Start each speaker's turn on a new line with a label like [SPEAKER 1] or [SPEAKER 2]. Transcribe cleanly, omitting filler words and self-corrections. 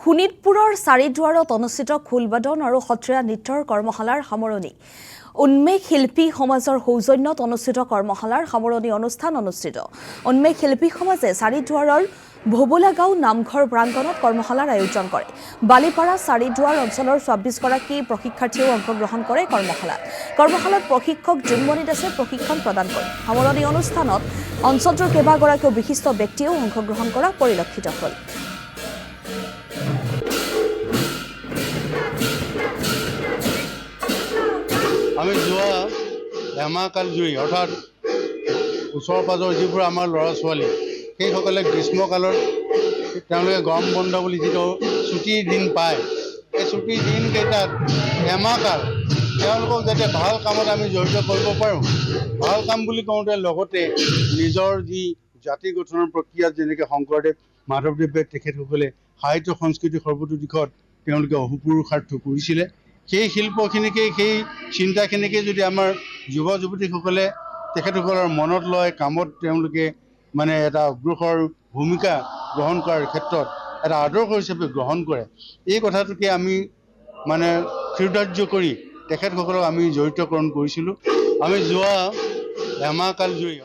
[SPEAKER 1] শোণিতপুৰৰ চাৰিদুৱাৰত অনুষ্ঠিত খোলবাদন আৰু সত্ৰীয়া নৃত্যৰ কৰ্মশালাৰ সামৰণি। উন্মেষ শিল্পী সমাজৰ সৌজন্যত অনুষ্ঠিত কৰ্মশালাৰ সামৰণি অনুষ্ঠান অনুষ্ঠিত। উন্মেষ শিল্পী সমাজে চাৰিদুৱাৰৰ ভোবোলা গাঁও নামঘৰ প্ৰাংগণত কৰ্মশালাৰ আয়োজন কৰে। বালিপাৰা চাৰিদুৱাৰ অঞ্চলৰ ২৬গৰাকী প্ৰশিক্ষাৰ্থীয়েও অংশগ্ৰহণ কৰে কৰ্মশালাত প্ৰশিক্ষক জোনমণি দাসে প্ৰশিক্ষণ প্ৰদান কৰে। সামৰণি অনুষ্ঠানত অঞ্চলটোৰ কেইবাগৰাকীও বিশিষ্ট ব্যক্তিয়েও অংশগ্ৰহণ কৰা পৰিলক্ষিত হ'ল।
[SPEAKER 2] আমি যোৱা এমাহকাল জুৰি অৰ্থাৎ ওচৰ পাজৰ যিবোৰ আমাৰ ল'ৰা ছোৱালী সেইসকলে গ্ৰীষ্মকালত তেওঁলোকে গৰম বন্ধ বুলি যিটো ছুটিৰ দিন পায়, এই ছুটিৰ দিনকেইটাত এমাহকাল তেওঁলোকক যাতে ভাল কামত আমি জড়িত কৰিব পাৰোঁ। ভাল কাম বুলি কওঁতে লগতে নিজৰ যি জাতি গঠনৰ প্ৰক্ৰিয়াত যেনেকৈ শংকৰদেৱ মাধৱদেৱে তেখেতসকলে সাহিত্য সংস্কৃতি সৰ্বতো দিশত তেওঁলোকে অহুপুৰুষাৰ্থ কৰিছিলে। সেই শিল্পখিনিকে সেই চিন্তাখিনিকে যদি আমাৰ যুৱ যুৱতীসকলে তেখেতসকলৰ মনত লয়, কামত তেওঁলোকে এটা অগ্ৰসৰ ভূমিকা গ্ৰহণ কৰাৰ ক্ষেত্ৰত এটা আদৰ্শ হিচাপে গ্ৰহণ কৰে, এই কথাটোকে আমি হৃদয়্য কৰি তেখেতসকলক আমি জড়িতকৰণ কৰিছিলোঁ। আমি যোৱা এমাহকাল জুৰি